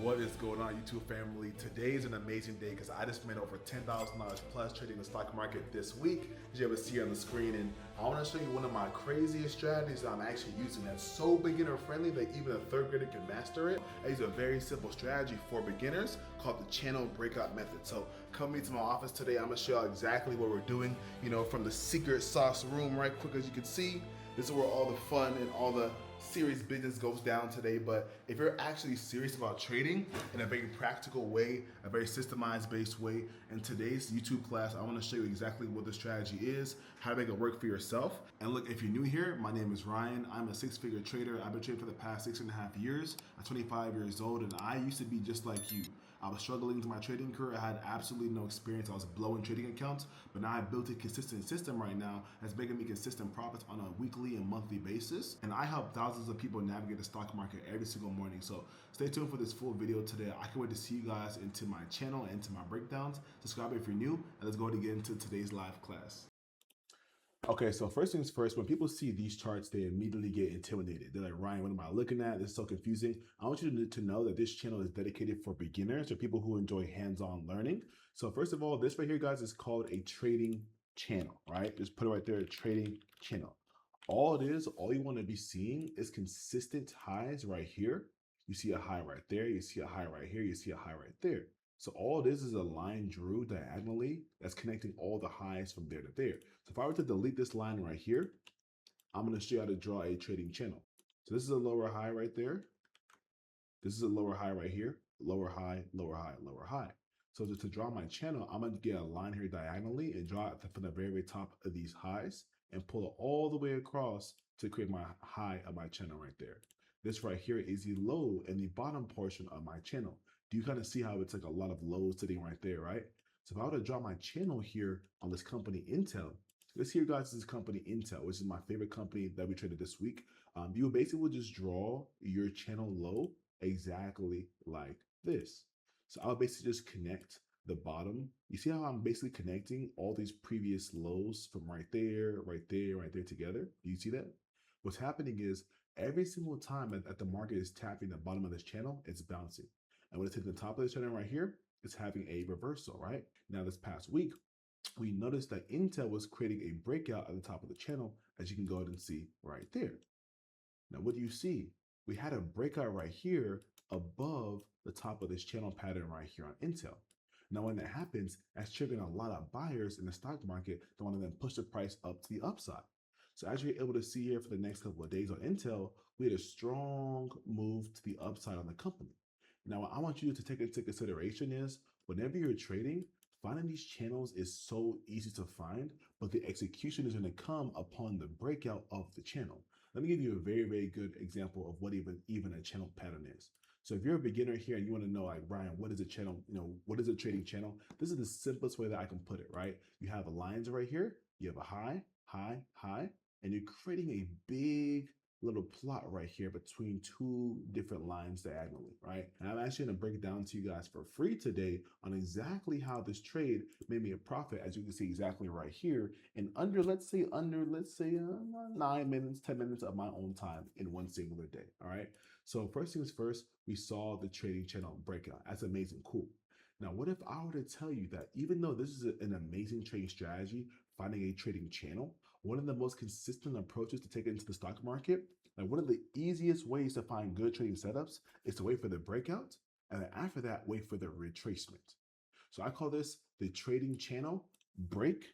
What is going on, YouTube family? Today is an amazing day because I just made over $10,000 plus trading the stock market this week, as you able to see on the screen. And I want to show you one of my craziest strategies that I'm actually using that's so beginner friendly that even a third grader can master it. I use a very simple strategy for beginners called the channel breakout method. So come meet to my office today. I'm going to show you exactly what we're doing, from the secret sauce room right quick. As you can see, this is where all the fun and all the serious business goes down today. But if you're actually serious about trading in a very practical way, a very systemized based way, in today's YouTube class, I want to show you exactly what the strategy is, how to make it work for yourself. And look, if you're new here, my name is Ryan. I'm a six-figure trader. I've been trading for the past 6.5 years. I'm 25 years old, and I used to be just like you. I was struggling to my trading career. I had absolutely no experience. I was blowing trading accounts, but now I built a consistent system right now that's making me consistent profits on a weekly and monthly basis. And I help thousands of people navigate the stock market every single morning. So stay tuned for this full video today. I can't wait to see you guys into my channel and into my breakdowns. Subscribe if you're new, and let's go to get into today's live class. Okay, so first things first, when people see these charts, they immediately get intimidated. They're like, Ryan, what am I looking at? This is so confusing. I want you to know that this channel is dedicated for beginners or people who enjoy hands-on learning. So first of all, this right here, guys, is called a trading channel, right? Just put it right there, trading channel. All it is, all you want to be seeing is consistent highs right here. You see a high right there. You see a high right here. You see a high right there. So all this is a line drew diagonally that's connecting all the highs from there to there. So if I were to delete this line right here, I'm going to show you how to draw a trading channel. So this is a lower high right there. This is a lower high right here. Lower high, lower high, lower high. So to draw my channel, I'm going to get a line here diagonally and draw it from the very, very top of these highs and pull it all the way across to create my high of my channel right there. This right here is the low in the bottom portion of my channel. Do you kind of see how it's like a lot of lows sitting right there, right? So if I were to draw my channel here on this company Intel, this here, guys, is company Intel, which is my favorite company that we traded this week. You basically will just draw your channel low exactly like this. So I'll basically just connect the bottom. You see how I'm basically connecting all these previous lows from right there, right there, right there together? Do you see that? What's happening is every single time that the market is tapping the bottom of this channel, it's bouncing. And when it's hitting the top of this channel right here, it's having a reversal, right? Now this past week, we noticed that Intel was creating a breakout at the top of the channel, as you can go ahead and see right there. Now, what do you see? We had a breakout right here above the top of this channel pattern right here on Intel. Now, when that happens, that's triggering a lot of buyers in the stock market that want to then push the price up to the upside. So as you're able to see here for the next couple of days on Intel, we had a strong move to the upside on the company. Now, what I want you to take into consideration is whenever you're trading, finding these channels is so easy to find, but the execution is going to come upon the breakout of the channel. Let me give you a very, very good example of what even a channel pattern is. So if you're a beginner here and you want to know, like, Brian, what is a channel? What is a trading channel? This is the simplest way that I can put it, right? You have lines right here. You have a high, high, high, and you're creating a big little plot right here between two different lines diagonally, right? And I'm actually going to break it down to you guys for free today on exactly how this trade made me a profit, as you can see exactly right here, in let's say 9 minutes, 10 minutes of my own time in one singular day, all right? So first things first, we saw the trading channel breakout. That's amazing, cool. Now, what if I were to tell you that even though this is an amazing trading strategy, finding a trading channel, one of the most consistent approaches to take it into the stock market, and one of the easiest ways to find good trading setups is to wait for the breakout, and then after that, wait for the retracement. So I call this the trading channel break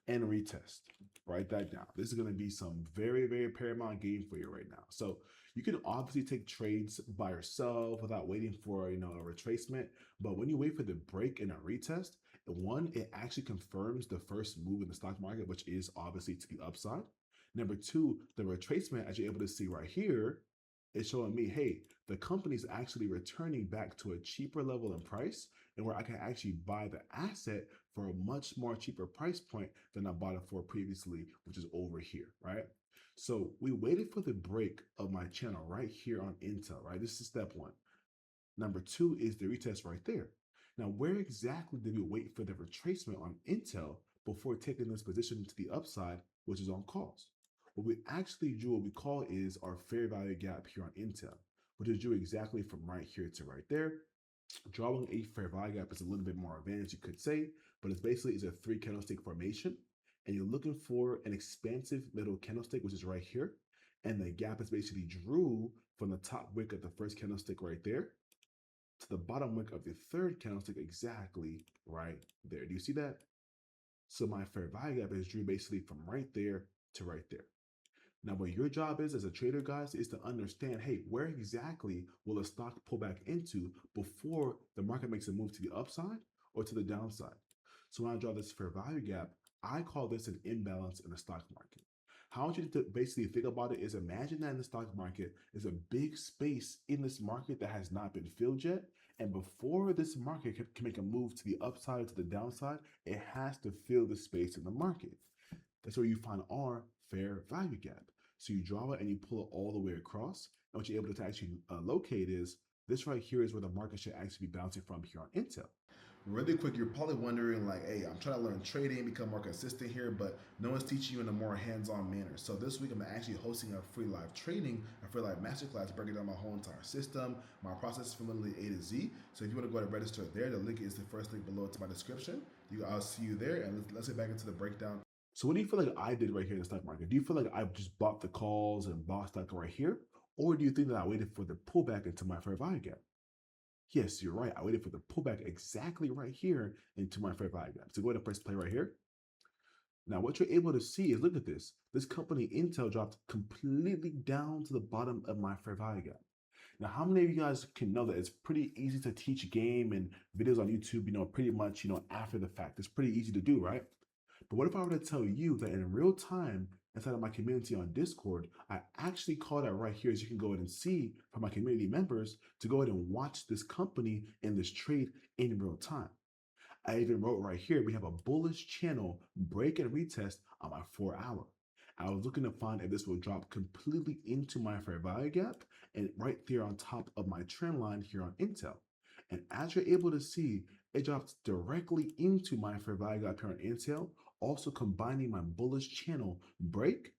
and retest. Write that down. This is going to be some very, very paramount game for you right now. So you can obviously take trades by yourself without waiting for a retracement. But when you wait for the break and a retest, one, it actually confirms the first move in the stock market, which is obviously to the upside. Number two, the retracement, as you're able to see right here, is showing me, hey, the company's actually returning back to a cheaper level in price and where I can actually buy the asset for a much more cheaper price point than I bought it for previously, which is over here, right? So we waited for the break of my channel right here on Intel, right? This is step one. Number two is the retest right there. Now, where exactly did we wait for the retracement on Intel before taking this position to the upside, which is on calls? What we actually drew, what we call is our fair value gap here on Intel. which is drew exactly from right here to right there. Drawing a fair value gap is a little bit more advanced, you could say, but it's basically is a three candlestick formation, and you're looking for an expansive middle candlestick, which is right here, and the gap is basically drew from the top wick of the first candlestick right there to the bottom wick of the third candlestick exactly right there. Do you see that? So my fair value gap is drew basically from right there to right there. Now, what your job is as a trader, guys, is to understand, hey, where exactly will a stock pull back into before the market makes a move to the upside or to the downside? So when I draw this fair value gap, I call this an imbalance in the stock market. How I want you to basically think about it is imagine that in the stock market is a big space in this market that has not been filled yet. And before this market can make a move to the upside or to the downside, it has to fill the space in the market. That's where you find our fair value gap. So you draw it and you pull it all the way across. And what you're able to actually locate is this right here is where the market should actually be bouncing from here on Intel. Really quick, you're probably wondering like, hey, I'm trying to learn trading, become more consistent here, but no one's teaching you in a more hands-on manner. So this week I'm actually hosting a free live training, a free live masterclass, breaking down my whole entire system, my process from literally A to Z. So if you want to go ahead and register there, the link is the first link below to my description. I'll see you there, and let's get back into the breakdown. So what do you feel like I did right here in the stock market? Do you feel like I just bought the calls and bought stock right here? Or do you think that I waited for the pullback into my fair value gap? Yes, you're right. I waited for the pullback exactly right here into my fair value gap. So go ahead and press play right here. Now, what you're able to see is, look at this. This company, Intel, dropped completely down to the bottom of my fair value gap. Now, how many of you guys can know that it's pretty easy to teach game and videos on YouTube, pretty much, after the fact? It's pretty easy to do, right? But what if I were to tell you that in real time, inside of my community on Discord, I actually call that right here, as you can go ahead and see from my community members, to go ahead and watch this company and this trade in real time. I even wrote right here, we have a bullish channel break and retest on my 4 hour. I was looking to find if this will drop completely into my fair value gap and right there on top of my trend line here on Intel. And as you're able to see, it drops directly into my fair value gap here on Intel, also combining my bullish channel break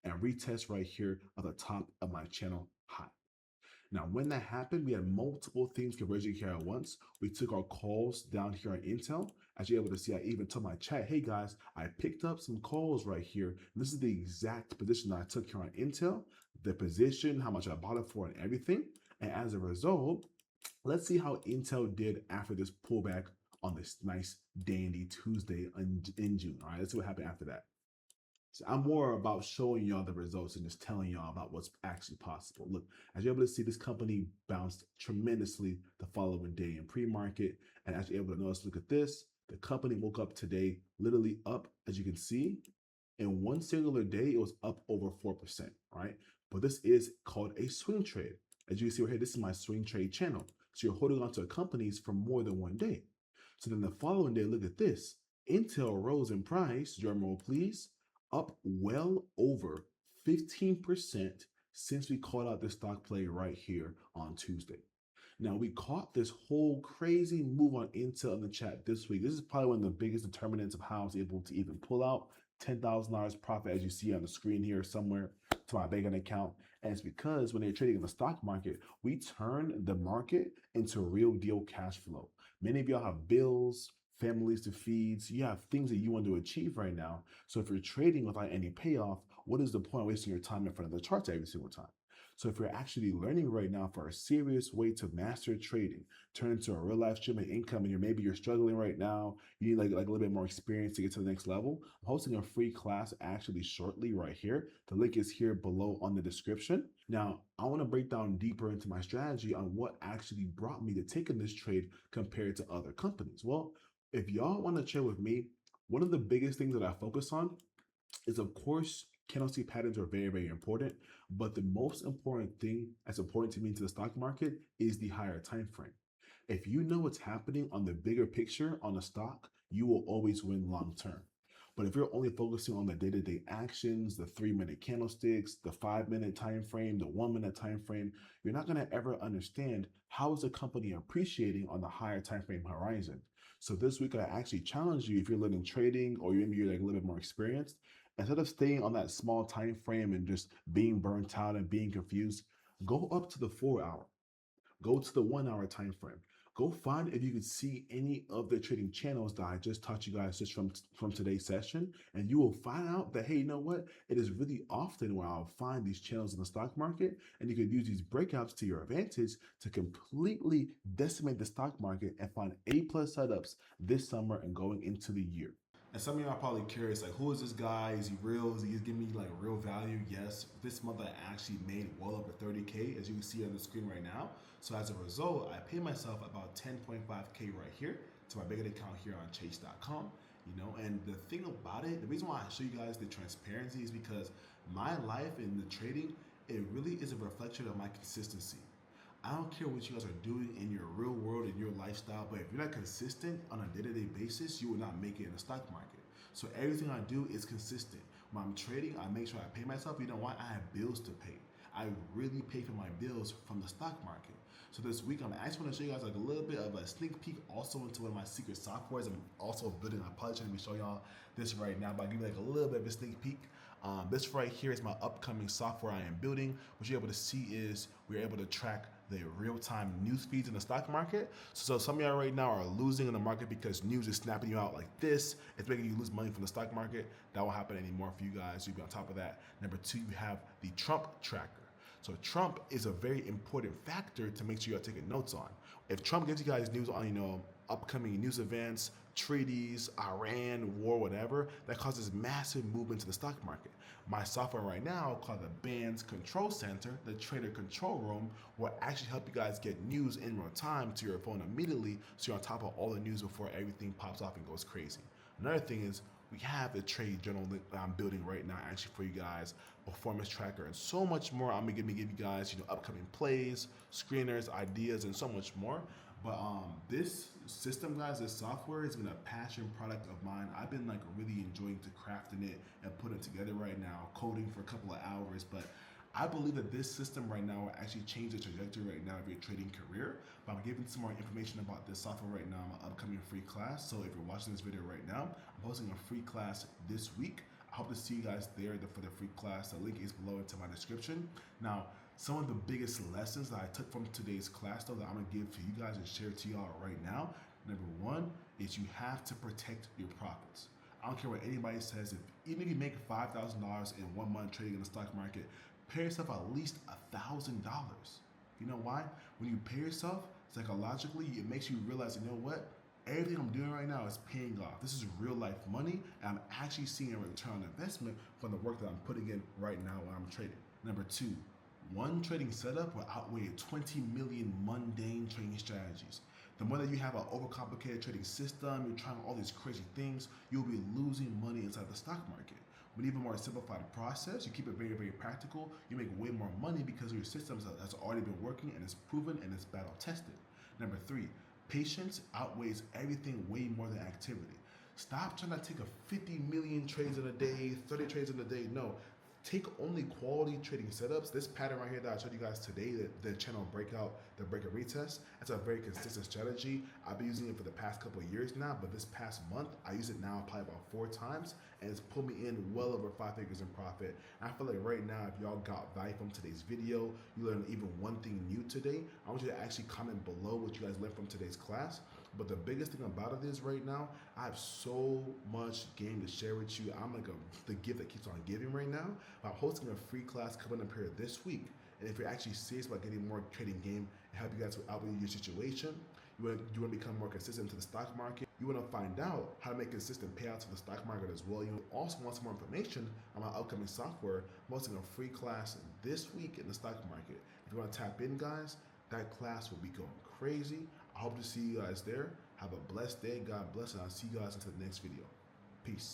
and retest right here at the top of my channel high. Now, when that happened, we had multiple things converging here at once. We took our calls down here on Intel. As you're able to see, I even told my chat, hey guys, I picked up some calls right here. This is the exact position that I took here on Intel, the position, how much I bought it for, and everything. And as a result, let's see how Intel did after this pullback on this nice dandy Tuesday in June. All right, let's see what happened after that. So I'm more about showing y'all the results and just telling y'all about what's actually possible. Look, as you're able to see, this company bounced tremendously the following day in pre-market. And as you're able to notice, look at this. The company woke up today literally up, as you can see. In one singular day, it was up over 4%, right? But this is called a swing trade. As you can see right here, this is my swing trade channel. So you're holding on to companies for more than one day. So then the following day, look at this. Intel rose in price, drum roll please, up well over 15% since we called out this stock play right here on Tuesday. Now, we caught this whole crazy move on Intel in the chat this week. This is probably one of the biggest determinants of how I was able to even pull out $10,000 profit, as you see on the screen here somewhere, to my banking account. And it's because when you're trading in the stock market, we turn the market into real deal cash flow. Many of y'all have bills, families to feed, so you have things that you want to achieve right now. So if you're trading without any payoff, what is the point of wasting your time in front of the charts every single time? So if you're actually learning right now for a serious way to master trading, turn into a real life stream of income, and maybe you're struggling right now, you need like a little bit more experience to get to the next level, I'm hosting a free class actually shortly right here. The link is here below on the description. Now, I want to break down deeper into my strategy on what actually brought me to taking this trade compared to other companies. Well, if y'all want to trade with me, one of the biggest things that I focus on is, of course, candlestick patterns are very, very important, but the most important thing that's important to me to the stock market is the higher time frame. If you know what's happening on the bigger picture on a stock, you will always win long term. But if you're only focusing on the day-to-day actions, the 3-minute candlesticks, the 5-minute time frame, the 1-minute time frame, you're not going to ever understand how is a company appreciating on the higher time frame horizon. So this week, I actually challenge you, if you're learning trading or maybe you're like a little bit more experienced, instead of staying on that small time frame and just being burnt out and being confused, go up to the 4 hour. Go to the 1 hour time frame. Go find if you can see any of the trading channels that I just taught you guys just from today's session, and you will find out that, hey, you know what? It is really often where I'll find these channels in the stock market, and you could use these breakouts to your advantage to completely decimate the stock market and find A+ setups this summer and going into the year. And some of y'all are probably curious, like, who is this guy? Is he real? Is he giving me like real value? Yes, this month I actually made well over 30K, as you can see on the screen right now. So as a result, I paid myself about 10.5K right here to my Breakout account here on chase.com. And the thing about it, the reason why I show you guys the transparency is because my life in the trading, it really is a reflection of my consistency. I don't care what you guys are doing in your real world, in your lifestyle, but if you're not consistent on a day-to-day basis, you will not make it in the stock market. So everything I do is consistent. When I'm trading, I make sure I pay myself. You know what? I have bills to pay. I really pay for my bills from the stock market. So this week, I'm actually going to show you guys like a little bit of a sneak peek also into one of my secret softwares I'm also building. I probably shouldn't be showing y'all this right now, but I'll give you like a little bit of a sneak peek. This right here is my upcoming software I am building. What you're able to see is we're able to track the real-time news feeds in the stock market. So some of y'all right now are losing in the market because news is snapping you out like this. It's making you lose money from the stock market. That won't happen anymore for you guys. You'll be on top of that. Number two, you have the Trump tracker. So Trump is a very important factor to make sure you're taking notes on. If Trump gives you guys news on, upcoming news events, treaties, Iran, war, whatever, that causes massive movement to the stock market. My software right now called the Bands Control Center, the Trader Control Room, will actually help you guys get news in real time to your phone immediately so you're on top of all the news before everything pops off and goes crazy. Another thing is we have the trade journal that I'm building right now actually for you guys, performance tracker, and so much more. I'm gonna give you guys, upcoming plays, screeners, ideas, and so much more. But this system, guys, this software has been a passion product of mine. I've been like really enjoying to crafting it and putting it together right now, coding for a couple of hours. But I believe that this system right now will actually change the trajectory right now of your trading career. But I'm giving some more information about this software right now in my upcoming free class. So if you're watching this video right now, I'm hosting a free class this week. I hope to see you guys there for the free class. The link is below into my description. Now, some of the biggest lessons that I took from today's class, though, that I'm gonna give to you guys and share to y'all right now. Number one is you have to protect your profits. I don't care what anybody says. Even if you make $5,000 in 1 month trading in the stock market, pay yourself at least $1,000. You know why? When you pay yourself, psychologically, it makes you realize, you know what? Everything I'm doing right now is paying off. This is real life money, and I'm actually seeing a return on investment from the work that I'm putting in right now when I'm trading. Number two, one trading setup will outweigh 20 million mundane trading strategies. The more that you have an overcomplicated trading system, you're trying all these crazy things, you'll be losing money inside the stock market. With even more simplified process, you keep it very, very practical, you make way more money because your system has already been working and it's proven and it's battle tested. Number three, patience outweighs everything way more than activity. Stop trying to take a 50 million trades in a day, 30 trades in a day. No, take only quality trading setups. This pattern right here that I showed you guys today, the channel breakout, the breakout retest, that's a very consistent strategy. I've been using it for the past couple of years now, but this past month, I use it now probably about 4 times, and it's pulled me in well over 5 figures in profit. And I feel like right now, if y'all got value from today's video, you learned even one thing new today, I want you to actually comment below what you guys learned from today's class. But the biggest thing about it is right now, I have so much game to share with you. I'm like the gift that keeps on giving right now. I'm hosting a free class coming up here this week. And if you're actually serious about getting more trading game and help you guys out with your situation, you want to become more consistent to the stock market, you want to find out how to make consistent payouts to the stock market as well. You also want some more information on my upcoming software. I'm hosting a free class this week in the stock market. If you want to tap in, guys, that class will be going crazy. I hope to see you guys there. Have a blessed day. God bless, and I'll see you guys until the next video. Peace.